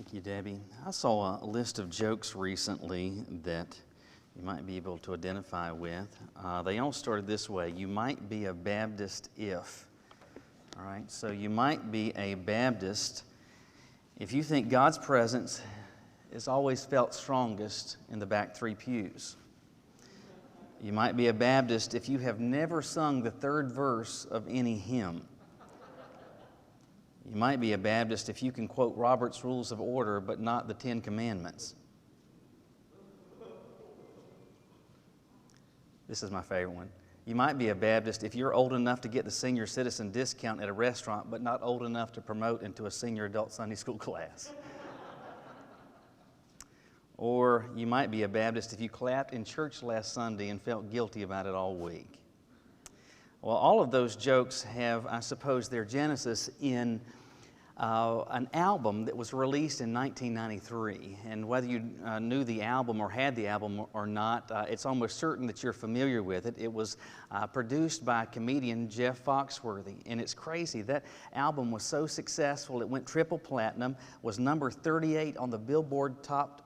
Thank you, Debbie. I saw a list of jokes recently that you might be able to identify with. They all started this way: you might be a Baptist if. All right, so you might be a Baptist if you think God's presence is always felt strongest in the back three pews. You might be a Baptist if you have never sung the third verse of any hymn. You might be a Baptist if you can quote Robert's Rules of Order but not the Ten Commandments. This is my favorite one. You might be a Baptist if you're old enough to get the senior citizen discount at a restaurant but not old enough to promote into a senior adult Sunday school class. Or you might be a Baptist if you clapped in church last Sunday and felt guilty about it all week. Well, all of those jokes have, I suppose, their genesis in an album that was released in 1993. And whether you knew the album or had the album or not, it's almost certain that you're familiar with it. It was produced by comedian Jeff Foxworthy. And it's crazy. That album was so successful, it went triple platinum, was number 38 on the Billboard Top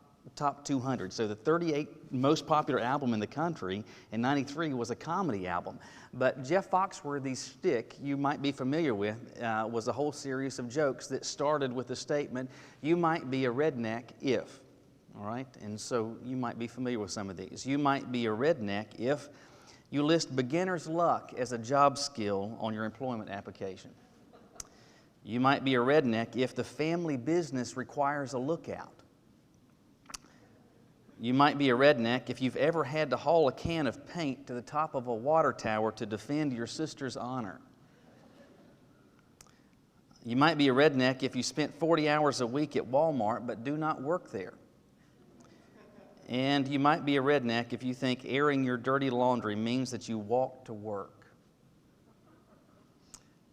200. So the 38th most popular album in the country in 93 was a comedy album. But Jeff Foxworthy's shtick, you might be familiar with, was a whole series of jokes that started with the statement, you might be a redneck if. All right? And so you might be familiar with some of these. You might be a redneck if you list beginner's luck as a job skill on your employment application. You might be a redneck if the family business requires a lookout. You might be a redneck if you've ever had to haul a can of paint to the top of a water tower to defend your sister's honor. You might be a redneck if you spent 40 hours a week at Walmart but do not work there. And you might be a redneck if you think airing your dirty laundry means that you walk to work.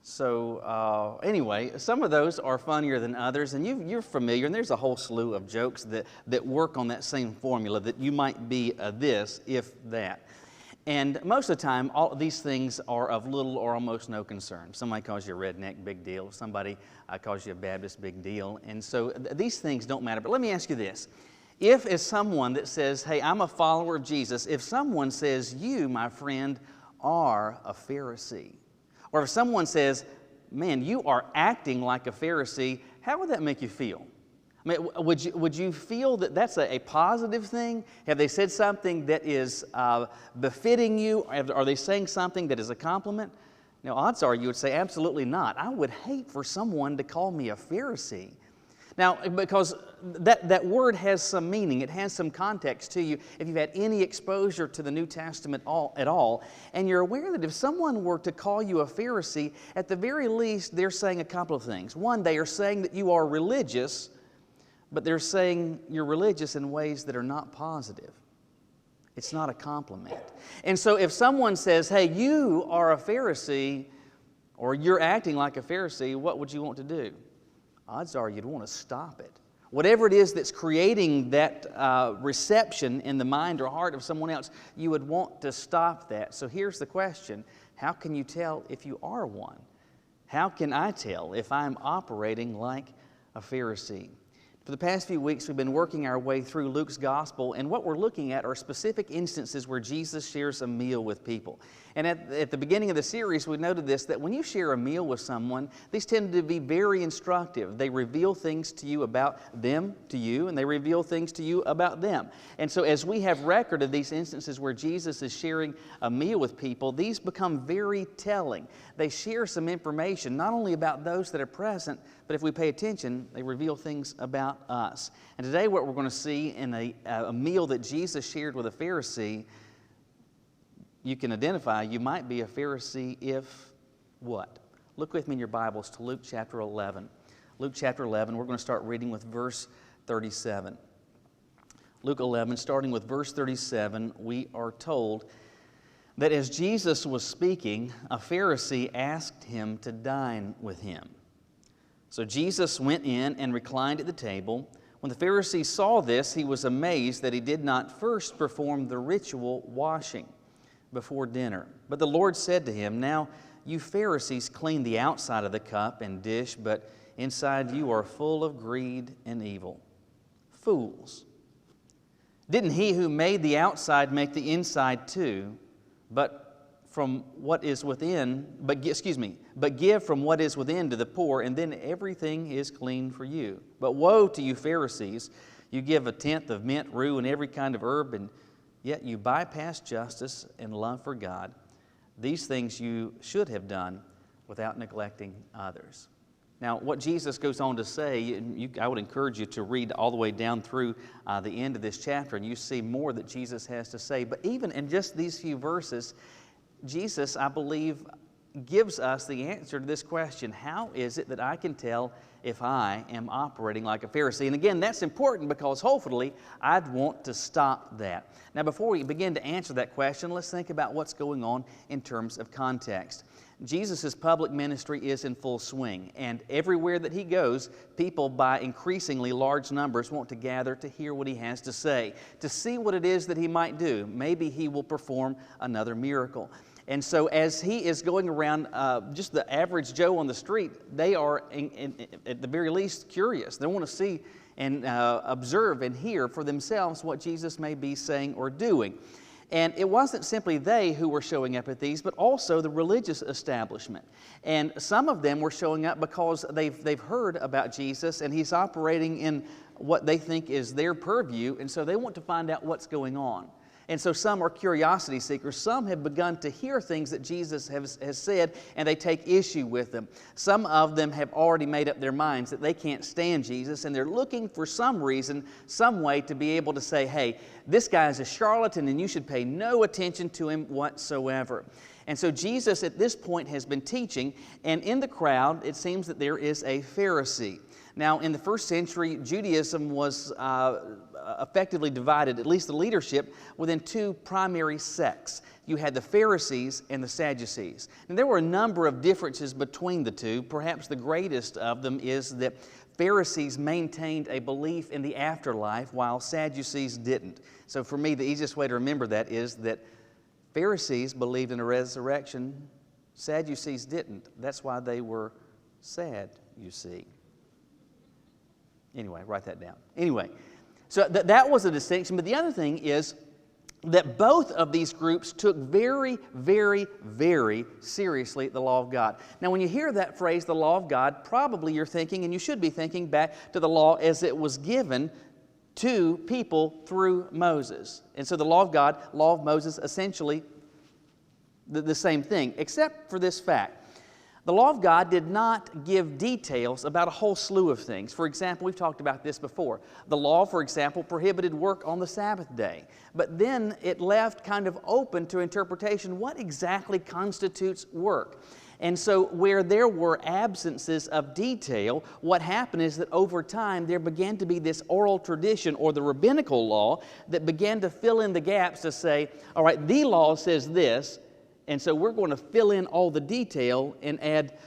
So anyway, some of those are funnier than others, and you're familiar, and there's a whole slew of jokes that work on that same formula, that you might be a this, if that. And most of the time, all these things are of little or almost no concern. Somebody calls you a redneck, big deal. Somebody calls you a Baptist, big deal. And so these things don't matter. But let me ask you this. If as someone that says, hey, I'm a follower of Jesus, if someone says, you, my friend, are a Pharisee, or if someone says, man, you are acting like a Pharisee, how would that make you feel? I mean, would you feel that that's a positive thing? Have they said something that is befitting you? Are they saying something that is a compliment? Now, odds are you would say, absolutely not. I would hate for someone to call me a Pharisee. Now, because that word has some meaning, it has some context to you if you've had any exposure to the New Testament at all, and you're aware that if someone were to call you a Pharisee, at the very least, they're saying a couple of things. One, they are saying that you are religious, but they're saying you're religious in ways that are not positive. It's not a compliment. And so if someone says, hey, you are a Pharisee, or you're acting like a Pharisee, what would you want to do? Odds are you'd want to stop it. Whatever it is that's creating that reception in the mind or heart of someone else, you would want to stop that. So here's the question. How can you tell if you are one? How can I tell if I'm operating like a Pharisee? For the past few weeks, we've been working our way through Luke's Gospel, and what we're looking at are specific instances where Jesus shares a meal with people. And at the beginning of the series, we noted this, that when you share a meal with someone, these tend to be very instructive. They reveal things to you about them to you, and they reveal things to you about them. And so as we have record of these instances where Jesus is sharing a meal with people, these become very telling. They share some information, not only about those that are present, but if we pay attention, they reveal things about us. And today what we're going to see in a meal that Jesus shared with a Pharisee, you can identify you might be a Pharisee if what? Look with me in your Bibles to Luke chapter 11. Luke chapter 11, we're going to start reading with verse 37. Luke 11, starting with verse 37, we are told that as Jesus was speaking, a Pharisee asked him to dine with him. So Jesus went in and reclined at the table. When the Pharisee saw this, he was amazed that he did not first perform the ritual washing before dinner. But the Lord said to him, now you Pharisees clean the outside of the cup and dish, but inside you are full of greed and evil. Fools! Didn't he who made the outside make the inside too? But give from what is within to the poor, and then everything is clean for you. But woe to you, Pharisees! You give a tenth of mint, rue, and every kind of herb, and yet you bypass justice and love for God. These things you should have done without neglecting others. Now, what Jesus goes on to say, I would encourage you to read all the way down through the end of this chapter, and you see more that Jesus has to say. But even in just these few verses, Jesus, I believe, gives us the answer to this question: how is it that I can tell if I am operating like a Pharisee? And again, that's important because hopefully I'd want to stop that. Now, before we begin to answer that question, let's think about what's going on in terms of context. Jesus' public ministry is in full swing, and everywhere that he goes, people by increasingly large numbers want to gather to hear what he has to say, to see what it is that he might do. Maybe he will perform another miracle. And so as he is going around, just the average Joe on the street, they are, at the very least, curious. They want to see and observe and hear for themselves what Jesus may be saying or doing. And it wasn't simply they who were showing up at these, but also the religious establishment. And some of them were showing up because they've heard about Jesus, and he's operating in what they think is their purview, and so they want to find out what's going on. And so some are curiosity seekers. Some have begun to hear things that Jesus has said, and they take issue with them. Some of them have already made up their minds that they can't stand Jesus, and they're looking for some reason, some way to be able to say, hey, this guy is a charlatan, and you should pay no attention to him whatsoever. And so Jesus at this point has been teaching, and in the crowd it seems that there is a Pharisee. Now, in the first century, Judaism was effectively divided, at least the leadership, within two primary sects. You had the Pharisees and the Sadducees. And there were a number of differences between the two. Perhaps the greatest of them is that Pharisees maintained a belief in the afterlife while Sadducees didn't. So for me, the easiest way to remember that is that Pharisees believed in a resurrection, Sadducees didn't. That's why they were sad, you see. Anyway, write that down. Anyway, so that was a distinction. But the other thing is that both of these groups took very, very, very seriously the law of God. Now, when you hear that phrase, the law of God, probably you're thinking, and you should be thinking, back to the law as it was given to people through Moses. And so the law of God, law of Moses, essentially the same thing, except for this fact. The law of God did not give details about a whole slew of things. For example, we've talked about this before. The law, for example, prohibited work on the Sabbath day. But then it left kind of open to interpretation what exactly constitutes work. And so where there were absences of detail, what happened is that over time there began to be this oral tradition or the rabbinical law that began to fill in the gaps to say, all right, the law says this, and so we're going to fill in all the detail and add,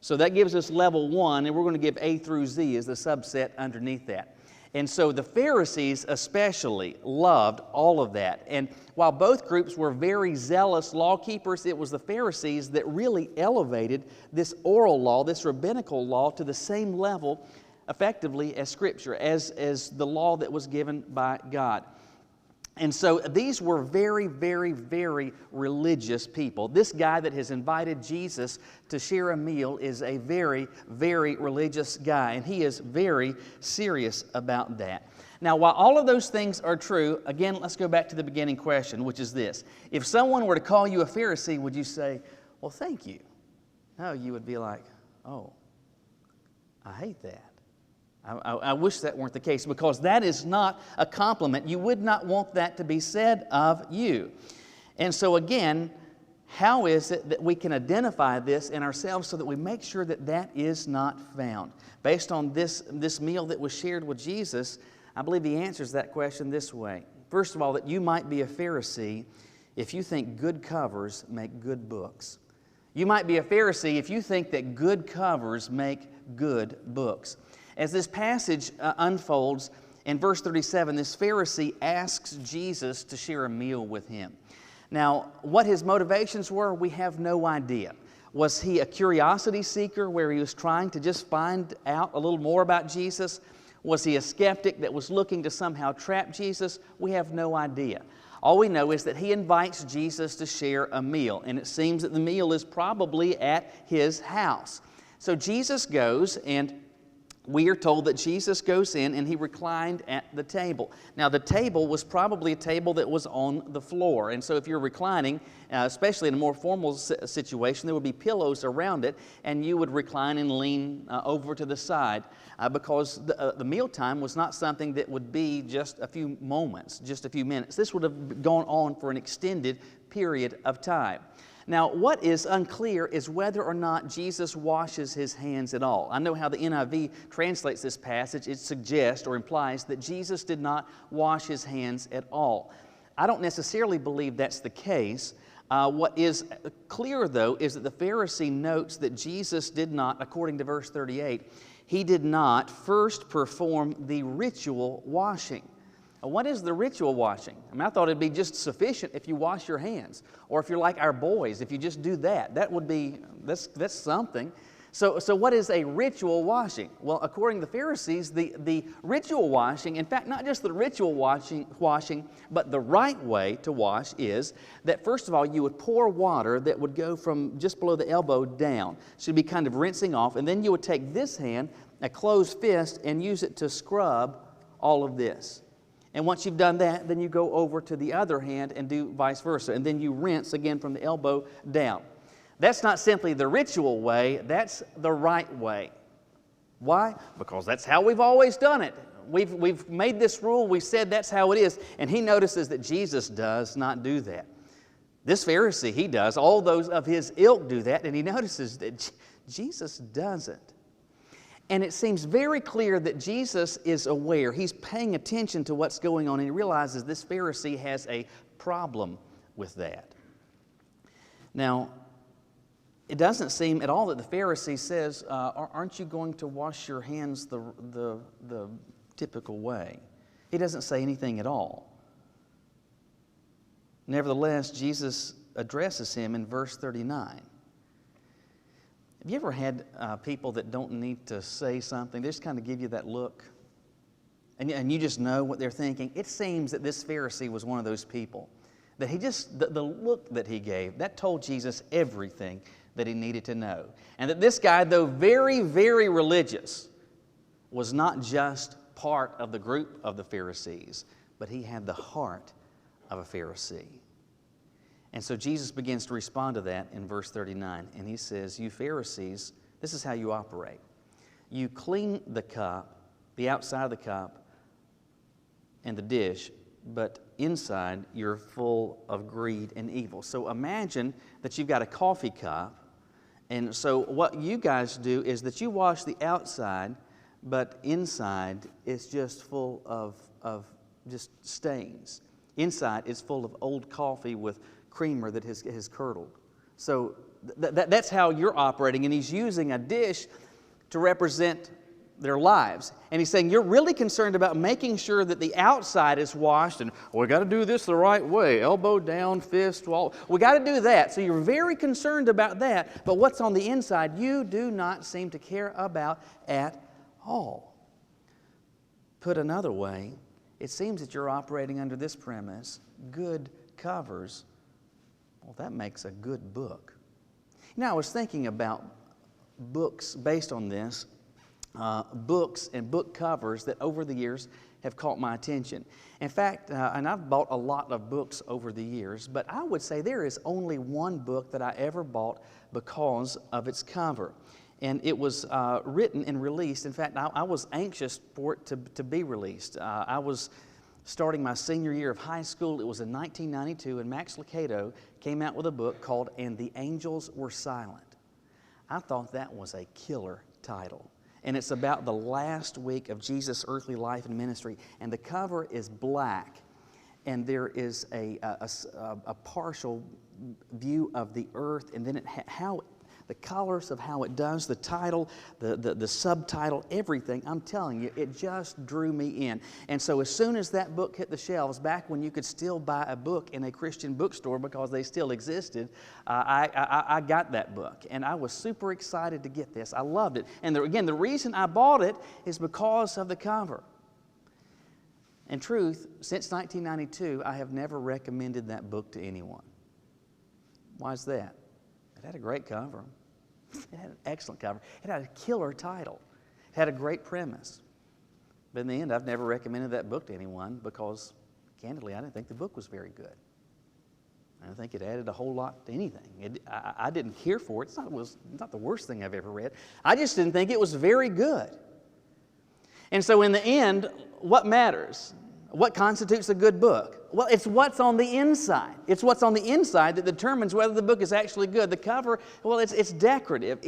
so that gives us level 1, and we're going to give A through Z as the subset underneath that. And so the Pharisees especially loved all of that. And while both groups were very zealous law keepers, it was the Pharisees that really elevated this oral law, this rabbinical law, to the same level effectively as Scripture, as the law that was given by God. And so these were very, very, very religious people. This guy that has invited Jesus to share a meal is a very, very religious guy, and he is very serious about that. Now, while all of those things are true, again, let's go back to the beginning question, which is this. If someone were to call you a Pharisee, would you say, well, thank you? No, you would be like, oh, I hate that. I wish that weren't the case, because that is not a compliment. You would not want that to be said of you. And so again, how is it that we can identify this in ourselves so that we make sure that that is not found? Based on this meal that was shared with Jesus, I believe the answer is that question this way. First of all, that you might be a Pharisee if you think good covers make good books. You might be a Pharisee if you think that good covers make good books. As this passage unfolds, in verse 37, this Pharisee asks Jesus to share a meal with him. Now, what his motivations were, we have no idea. Was he a curiosity seeker where he was trying to just find out a little more about Jesus? Was he a skeptic that was looking to somehow trap Jesus? We have no idea. All we know is that he invites Jesus to share a meal, and it seems that the meal is probably at his house. So Jesus goes, and we are told that Jesus goes in and he reclined at the table. Now, the table was probably a table that was on the floor. And so if you're reclining, especially in a more formal situation, there would be pillows around it, and you would recline and lean over to the side because the mealtime was not something that would be just a few moments, just a few minutes. This would have gone on for an extended period of time. Now, what is unclear is whether or not Jesus washes his hands at all. I know how the NIV translates this passage. It suggests or implies that Jesus did not wash his hands at all. I don't necessarily believe that's the case. What is clear, though, is that the Pharisee notes that Jesus did not, according to verse 38, he did not first perform the ritual washing. What is the ritual washing? I mean, I thought it'd be just sufficient if you wash your hands, or if you're like our boys, if you just do that. That would be, that's something. So what is a ritual washing? Well, according to the Pharisees, the ritual washing, in fact, not just the ritual washing, but the right way to wash is that, first of all, you would pour water that would go from just below the elbow down. So you'd be kind of rinsing off, and then you would take this hand, a closed fist, and use it to scrub all of this. And once you've done that, then you go over to the other hand and do vice versa. And then you rinse again from the elbow down. That's not simply the ritual way, that's the right way. Why? Because that's how we've always done it. We've made this rule, we said that's how it is. And he notices that Jesus does not do that. This Pharisee, he does. All those of his ilk do that. And he notices that Jesus doesn't. And it seems very clear that Jesus is aware. He's paying attention to what's going on, and he realizes this Pharisee has a problem with that. Now, it doesn't seem at all that the Pharisee says, aren't you going to wash your hands the typical way? He doesn't say anything at all. Nevertheless, Jesus addresses him in verse 39. Have you ever had people that don't need to say something? They just kind of give you that look, and you just know what they're thinking. It seems that this Pharisee was one of those people, that he just, the look that he gave, that told Jesus everything that he needed to know. And that this guy, though very, very religious, was not just part of the group of the Pharisees, but he had the heart of a Pharisee. And so Jesus begins to respond to that in verse 39. And he says, you Pharisees, this is how you operate. You clean the cup, the outside of the cup, and the dish, but inside you're full of greed and evil. So imagine that you've got a coffee cup. And so what you guys do is that you wash the outside, but inside it's just full of just stains. Inside it's full of old coffee with creamer that has curdled. So that's how you're operating. And he's using a dish to represent their lives. And he's saying, you're really concerned about making sure that the outside is washed, and we got to do this the right way, elbow down, fist, we got to do that. So you're very concerned about that, but what's on the inside, you do not seem to care about at all. Put another way, it seems that you're operating under this premise, good covers, well, that makes a good book. Now, I was thinking about books based on this, books and book covers that over the years have caught my attention. In fact, and I've bought a lot of books over the years, but I would say there is only one book that I ever bought because of its cover. And it was written and released. In fact, I was anxious for it to be released. I was starting my senior year of high school. It was in 1992, and Max Lucado came out with a book called And the Angels Were Silent. I thought that was a killer title. And it's about the last week of Jesus' earthly life and ministry. And the cover is black, and there is a partial view of the earth, and then how the colors of how it does, the title, the subtitle, everything, I'm telling you, it just drew me in. And so as soon as that book hit the shelves, back when you could still buy a book in a Christian bookstore because they still existed, I got that book. And I was super excited to get this. I loved it. And again, the reason I bought it is because of the cover. In truth, since 1992, I have never recommended that book to anyone. Why is that? It had a great cover. It had an excellent cover. It had a killer title. It had a great premise. But in the end, I've never recommended that book to anyone because, candidly, I didn't think the book was very good. I don't think it added a whole lot to anything. I didn't care for it. It's not the worst thing I've ever read. I just didn't think it was very good. And so in the end, what matters? What constitutes a good book? Well, it's what's on the inside. It's what's on the inside that determines whether the book is actually good. The cover, well, it's decorative.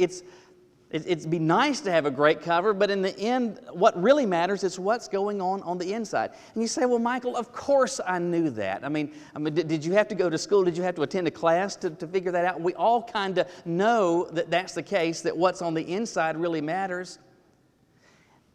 It'd be nice to have a great cover, but in the end, what really matters is what's going on the inside. And you say, well, Michael, of course I knew that. I mean, did you have to go to school? Did you have to attend a class to figure that out? We all kind of know that that's the case, that what's on the inside really matters.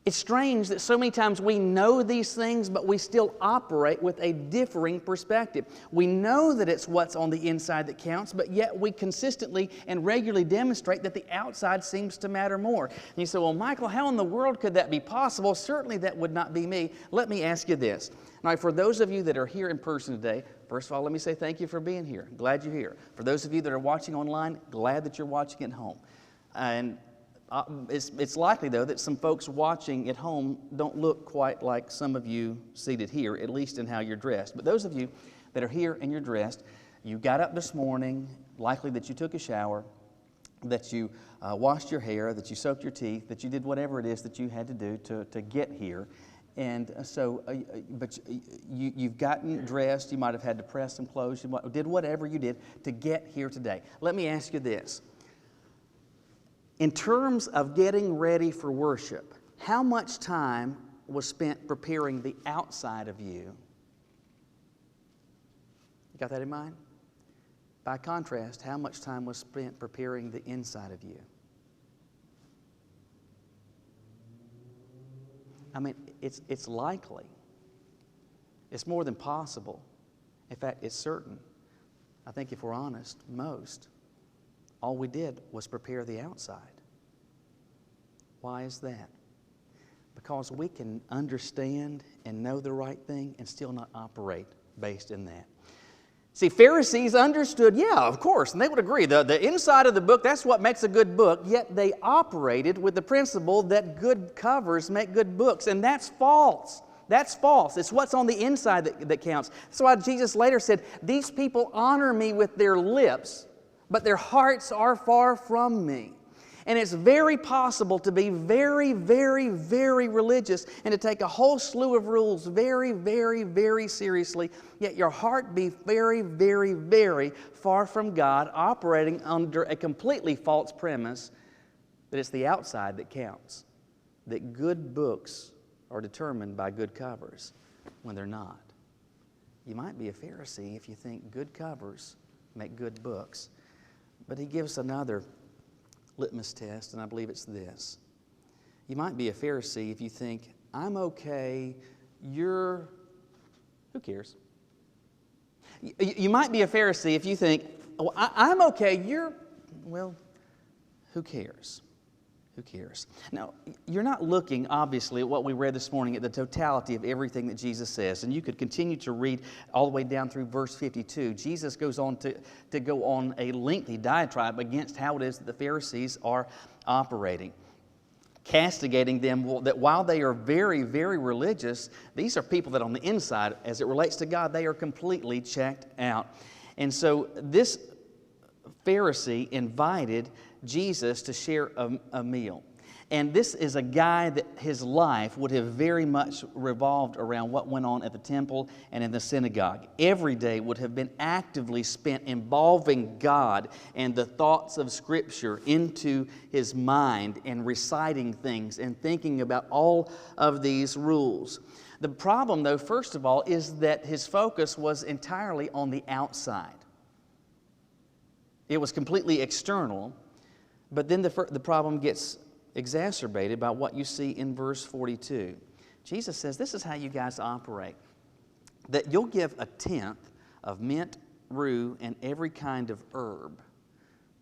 It's strange that so many times we know these things, but we still operate with a differing perspective. We know that it's what's on the inside that counts, but yet we consistently and regularly demonstrate that the outside seems to matter more. And you say, well, Michael, how in the world could that be possible? Certainly that would not be me. Let me ask you this. Now, for those of you that are here in person today, first of all, let me say thank you for being here. Glad you're here. For those of you that are watching online, glad that you're watching at home. And it's likely, though, that some folks watching at home don't look quite like some of you seated here, at least in how you're dressed. But those of you that are here and you're dressed, you got up this morning, likely that you took a shower, that you washed your hair, that you soaked your teeth, that you did whatever it is that you had to do to get here. And so, but you've gotten dressed, you might have had to press some clothes, you did whatever you did to get here today. Let me ask you this. In terms of getting ready for worship, how much time was spent preparing the outside of you? You got that in mind? By contrast, how much time was spent preparing the inside of you? I mean, it's likely. It's more than possible. In fact, it's certain. I think if we're honest, most. All we did was prepare the outside. Why is that? Because we can understand and know the right thing and still not operate based in that. See, Pharisees understood, yeah, of course, and they would agree. The inside of the book, that's what makes a good book, yet they operated with the principle that good covers make good books, and that's false. That's false. It's what's on the inside that counts. That's why Jesus later said, these people honor me with their lips, but their hearts are far from me. And it's very possible to be very, very, very religious and to take a whole slew of rules very, very, very seriously, yet your heart be very, very, very far from God, operating under a completely false premise that it's the outside that counts, that good books are determined by good covers when they're not. You might be a Pharisee if you think good covers make good books. But he gives another litmus test, and I believe it's this. You might be a Pharisee if you think, I'm okay, who cares? You might be a Pharisee if you think, well, I'm okay, who cares? Who cares? Now, you're not looking, obviously, at what we read this morning, at the totality of everything that Jesus says. And you could continue to read all the way down through verse 52. Jesus goes on to go on a lengthy diatribe against how it is that the Pharisees are operating, castigating them that while they are very, very religious, these are people that on the inside, as it relates to God, they are completely checked out. And so this Pharisee invited Jesus to share a meal. And this is a guy that his life would have very much revolved around what went on at the temple and in the synagogue. Every day would have been actively spent involving God and the thoughts of Scripture into his mind and reciting things and thinking about all of these rules. The problem, though, first of all, is that his focus was entirely on the outside. It was completely external. But then the problem gets exacerbated by what you see in verse 42. Jesus says, this is how you guys operate. That you'll give a tenth of mint, rue, and every kind of herb.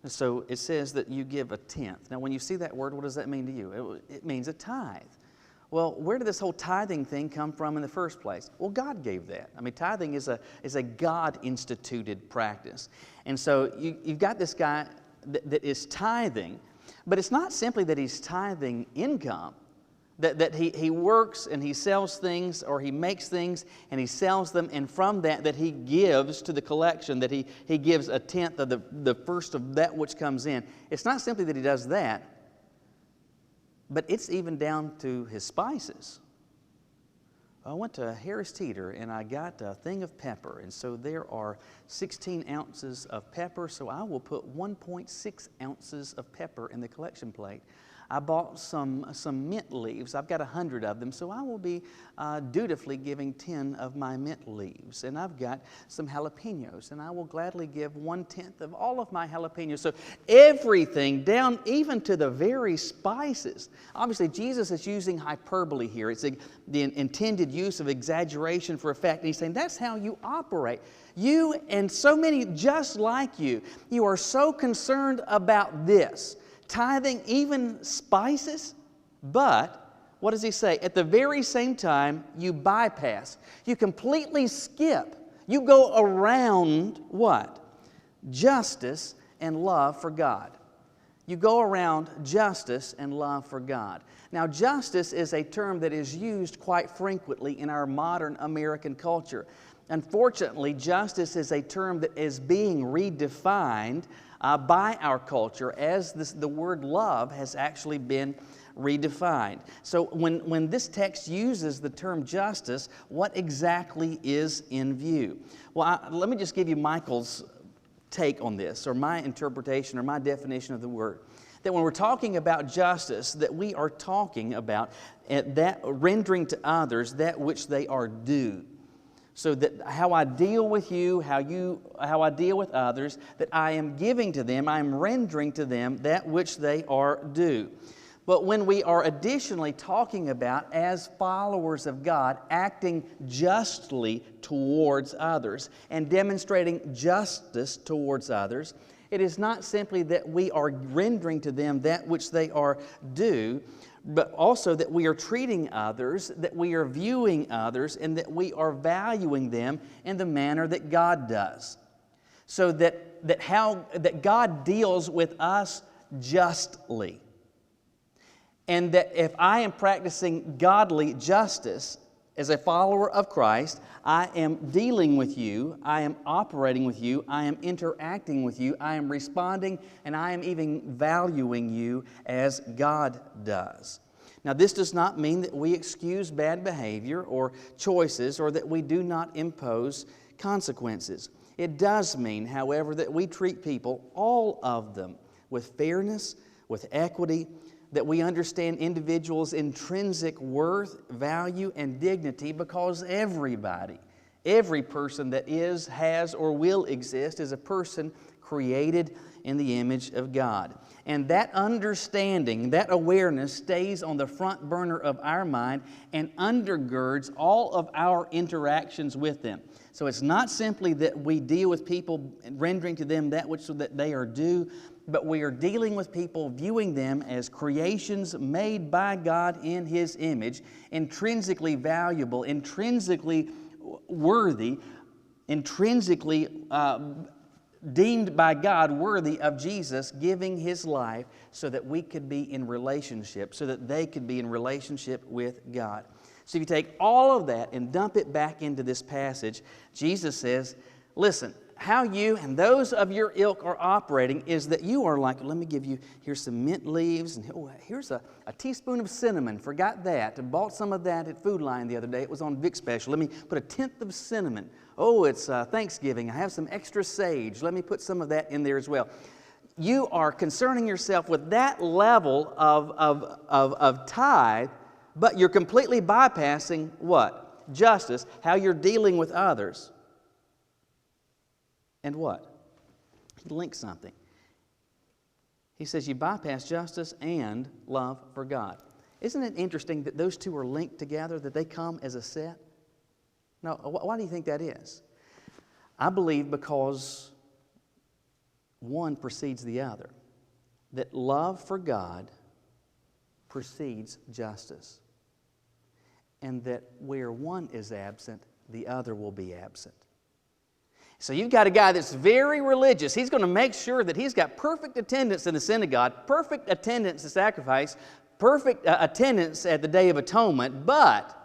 So it says that you give a tenth. Now when you see that word, what does that mean to you? It means a tithe. Well, where did this whole tithing thing come from in the first place? Well, God gave that. I mean, tithing is a God-instituted practice. And so you've got this guy that is tithing, but it's not simply that he's tithing income, that he works and he sells things, or he makes things and he sells them, and from that he gives to the collection, that he gives a tenth of the first of that which comes in. It's not simply that he does that, but it's even down to his spices. I went to Harris Teeter and I got a thing of pepper, and so there are 16 ounces of pepper, so I will put 1.6 ounces of pepper in the collection plate. I bought some mint leaves. I've got 100 of them, so I will be dutifully giving 10 of my mint leaves. And I've got some jalapenos, and I will gladly give 1/10 of all of my jalapenos. So everything, down even to the very spices. Obviously, Jesus is using hyperbole here. It's the intended use of exaggeration for effect. And he's saying that's how you operate. You and so many just like you are so concerned about this. Tithing even spices, but what does he say? At the very same time, you bypass. You completely skip. You go around what? Justice and love for God. You go around justice and love for God. Now, justice is a term that is used quite frequently in our modern American culture. Unfortunately, justice is a term that is being redefined by our culture as the word love has actually been redefined. So when this text uses the term justice, what exactly is in view? Well, let me just give you Michael's take on this, or my interpretation, or my definition of the word. That when we're talking about justice, that we are talking about that rendering to others that which they are due. So that how I deal with you, how I deal with others, that I am giving to them, I am rendering to them that which they are due. But when we are additionally talking about, as followers of God, acting justly towards others and demonstrating justice towards others, it is not simply that we are rendering to them that which they are due, but also that we are treating others, that we are viewing others, and that we are valuing them in the manner that God does. So that God deals with us justly. And that if I am practicing godly justice as a follower of Christ, I am dealing with you, I am operating with you, I am interacting with you, I am responding, and I am even valuing you as God does. Now, this does not mean that we excuse bad behavior or choices, or that we do not impose consequences. It does mean, however, that we treat people, all of them, with fairness, with equity, that we understand individuals' intrinsic worth, value, and dignity, because everybody, every person that is, has, or will exist is a person created in the image of God. And that understanding, that awareness stays on the front burner of our mind and undergirds all of our interactions with them. So it's not simply that we deal with people rendering to them that which that they are due, but we are dealing with people, viewing them as creations made by God in His image, intrinsically valuable, intrinsically worthy, intrinsically deemed by God worthy of Jesus giving His life so that we could be in relationship, so that they could be in relationship with God. So if you take all of that and dump it back into this passage, Jesus says, listen, how you and those of your ilk are operating is that you are like, let me give you, here's some mint leaves, and here's a teaspoon of cinnamon. Forgot that. I bought some of that at Food Line the other day. It was on Vic Special. Let me put 1/10 of cinnamon. Oh, it's Thanksgiving. I have some extra sage. Let me put some of that in there as well. You are concerning yourself with that level of tithe, but you're completely bypassing what? Justice, how you're dealing with others. And what? He links something. He says you bypass justice and love for God. Isn't it interesting that those two are linked together, that they come as a set? Now, why do you think that is? I believe because one precedes the other. That love for God precedes justice. And that where one is absent, the other will be absent. So you've got a guy that's very religious. He's going to make sure that he's got perfect attendance in the synagogue, perfect attendance at sacrifice, perfect attendance at the Day of Atonement, but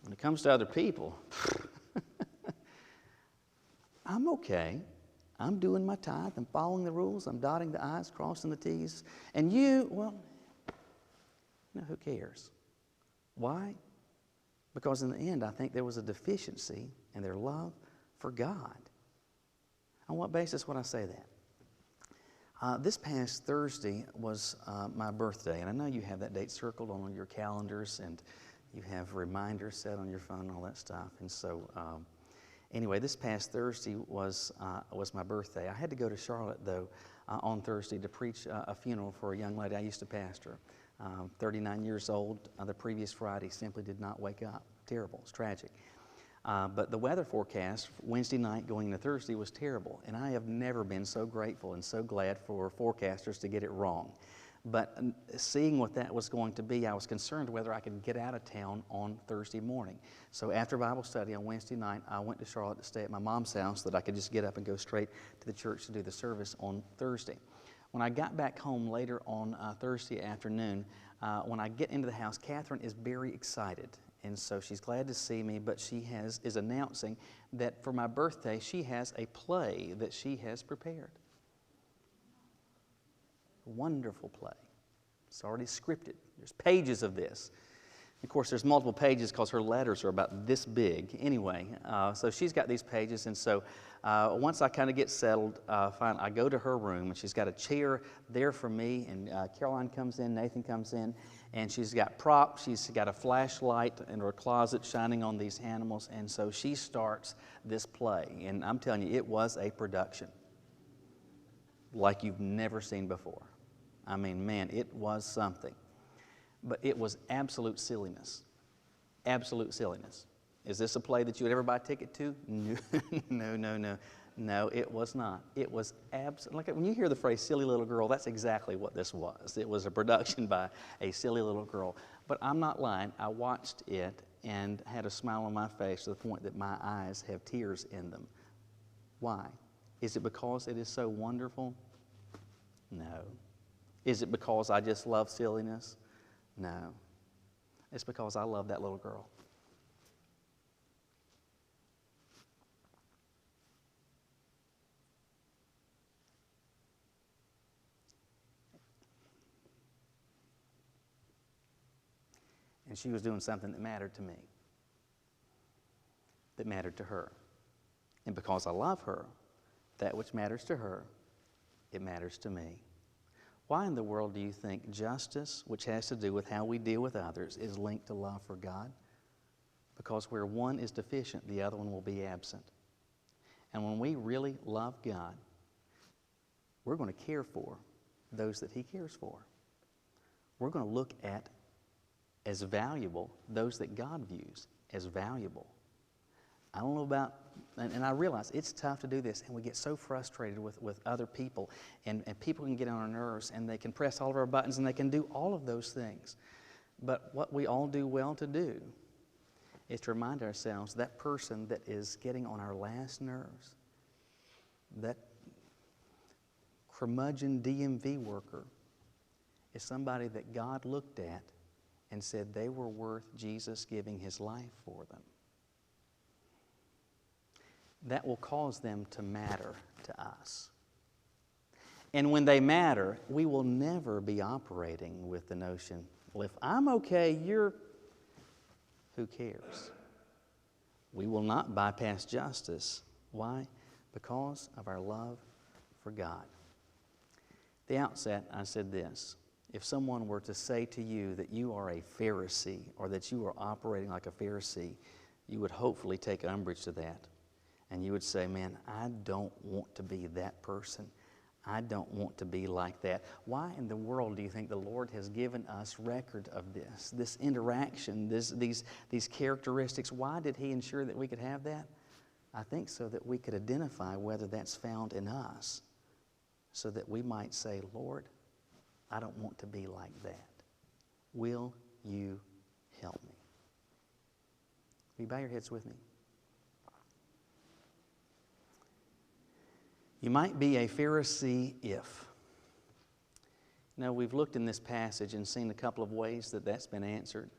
when it comes to other people, I'm okay. I'm doing my tithe. I'm following the rules. I'm dotting the I's, crossing the T's. And you, well, who cares? Why? Because in the end, I think there was a deficiency in their love for God. On what basis would I say that? This past Thursday was my birthday, and I know you have that date circled on your calendars, and you have reminders set on your phone and all that stuff. And so, anyway, this past Thursday was my birthday. I had to go to Charlotte, though, on Thursday to preach a funeral for a young lady I used to pastor. 39 years old. The previous Friday simply did not wake up. Terrible. It's tragic. But the weather forecast Wednesday night going into Thursday was terrible. And I have never been so grateful and so glad for forecasters to get it wrong. But seeing what that was going to be, I was concerned whether I could get out of town on Thursday morning. So after Bible study on Wednesday night, I went to Charlotte to stay at my mom's house so that I could just get up and go straight to the church to do the service on Thursday. When I got back home later on Thursday afternoon, when I get into the house, Catherine is very excited. And so she's glad to see me, but she is announcing that for my birthday, she has a play that she has prepared. A wonderful play. It's already scripted. There's pages of this. Of course, there's multiple pages because her letters are about this big. Anyway, so she's got these pages, and so once I kind of get settled, fine, I go to her room, and she's got a chair there for me, and Caroline comes in, Nathan comes in, and she's got props, she's got a flashlight in her closet shining on these animals, and so she starts this play, and I'm telling you, it was a production like you've never seen before. I mean, man, it was something. But it was absolute silliness. Absolute silliness. Is this a play that you would ever buy a ticket to? No. No, it was not. It was like when you hear the phrase silly little girl, that's exactly what this was. It was a production by a silly little girl. But I'm not lying. I watched it and had a smile on my face to the point that my eyes have tears in them. Why? Is it because it is so wonderful? No. Is it because I just love silliness? No. It's because I love that little girl. And she was doing something that mattered to me, that mattered to her. And because I love her, that which matters to her, it matters to me. Why in the world do you think justice, which has to do with how we deal with others, is linked to love for God? Because where one is deficient, the other one will be absent. And when we really love God, we're going to care for those that He cares for. We're going to look at as valuable those that God views as valuable. I don't know about, and I realize it's tough to do this, and we get so frustrated with other people, and people can get on our nerves, and they can press all of our buttons, and they can do all of those things. But what we all do well to do is to remind ourselves that person that is getting on our last nerves, that curmudgeon DMV worker, is somebody that God looked at and said they were worth Jesus giving His life for them. That will cause them to matter to us. And when they matter, we will never be operating with the notion, well, if I'm okay, who cares? We will not bypass justice. Why? Because of our love for God. At the outset, I said this. If someone were to say to you that you are a Pharisee or that you are operating like a Pharisee, you would hopefully take umbrage to that. And you would say, man, I don't want to be that person. I don't want to be like that. Why in the world do you think the Lord has given us record of this interaction, these characteristics? Why did He ensure that we could have that? I think so that we could identify whether that's found in us, so that we might say, Lord, I don't want to be like that. Will you help me? Will you bow your heads with me? You might be a Pharisee if. Now, we've looked in this passage and seen a couple of ways that that's been answered.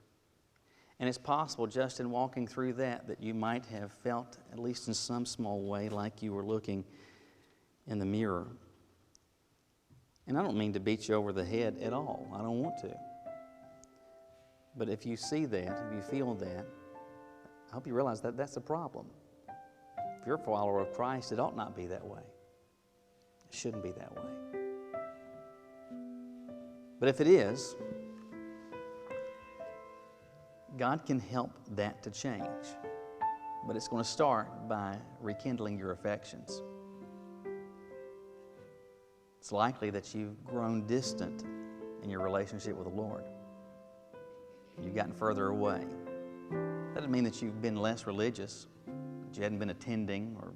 And it's possible just in walking through that you might have felt, at least in some small way, like you were looking in the mirror. And I don't mean to beat you over the head at all. I don't want to. But if you see that, if you feel that, I hope you realize that that's a problem. If you're a follower of Christ, it ought not be that way. It shouldn't be that way. But if it is, God can help that to change. But it's going to start by rekindling your affections. It's likely that you've grown distant in your relationship with the Lord. You've gotten further away. That doesn't mean that you've been less religious, that you hadn't been attending or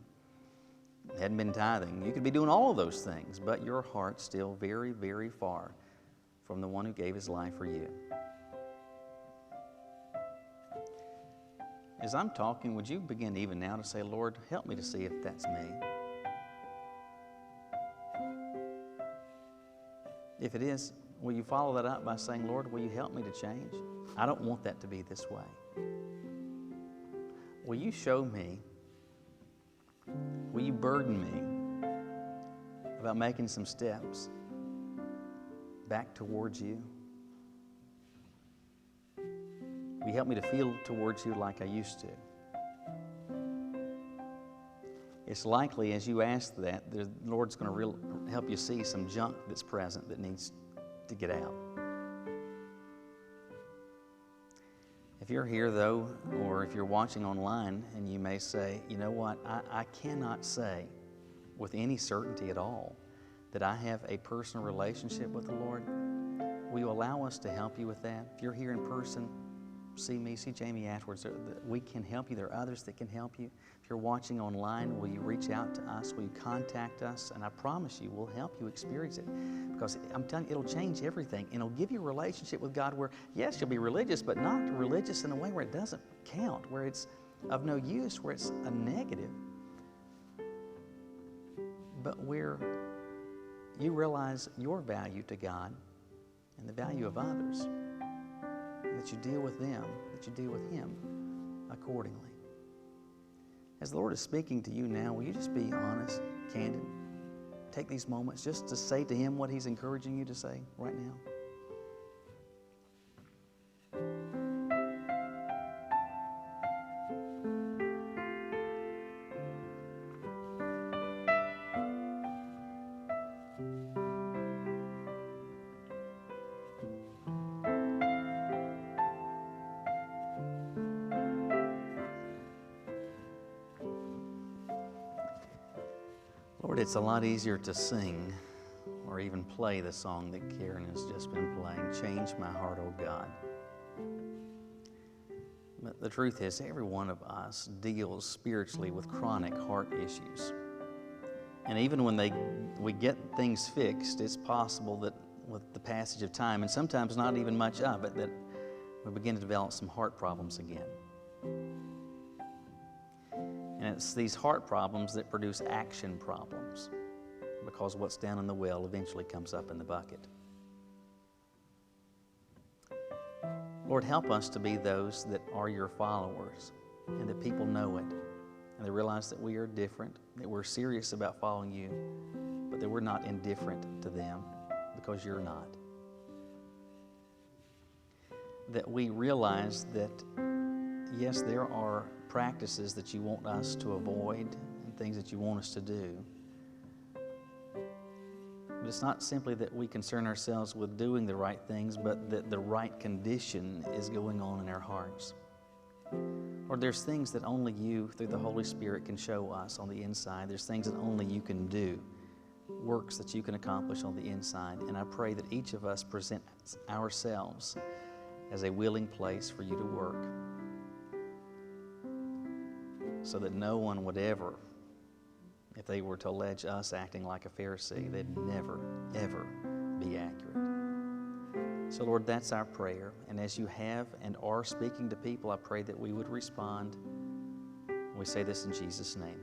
hadn't been tithing. You could be doing all of those things, but your heart's still very, very far from the one who gave His life for you. As I'm talking, would you begin even now to say, Lord, help me to see if that's me? If it is, will you follow that up by saying, Lord, will you help me to change? I don't want that to be this way. Will you show me, will you burden me about making some steps back towards you? Will you help me to feel towards you like I used to? It's likely as you ask that, the Lord's going to help you see some junk that's present that needs to get out. If you're here, though, or if you're watching online, and you may say, you know what, I cannot say with any certainty at all that I have a personal relationship with the Lord, will you allow us to help you with that? If you're here in person, see me, see Jamie afterwards. We can help you. There are others that can help you. If you're watching online, will you reach out to us? Will you contact us? And I promise you, we'll help you experience it. Because I'm telling you, it'll change everything. And it'll give you a relationship with God where, yes, you'll be religious, but not religious in a way where it doesn't count, where it's of no use, where it's a negative. But where you realize your value to God and the value of others, that you deal with them, that you deal with Him accordingly. As the Lord is speaking to you now, will you just be honest, candid? Take these moments just to say to Him what He's encouraging you to say right now. Lord, it's a lot easier to sing or even play the song that Karen has just been playing, Change My Heart, O God. But the truth is, every one of us deals spiritually with chronic heart issues. And even when we get things fixed, it's possible that with the passage of time, and sometimes not even much of it, that we begin to develop some heart problems again. And it's these heart problems that produce action problems, because what's down in the well eventually comes up in the bucket. Lord, help us to be those that are your followers and that people know it and they realize that we are different, that we're serious about following you, but that we're not indifferent to them because you're not. That we realize that, yes, there are practices that you want us to avoid and things that you want us to do. But it's not simply that we concern ourselves with doing the right things, but that the right condition is going on in our hearts. Or there's things that only you, through the Holy Spirit, can show us on the inside. There's things that only you can do works that you can accomplish on the inside. And I pray that each of us present ourselves as a willing place for you to work, so that no one would ever, if they were to allege us acting like a Pharisee, they'd never, ever be accurate. So Lord, that's our prayer. And as you have and are speaking to people, I pray that we would respond. We say this in Jesus' name.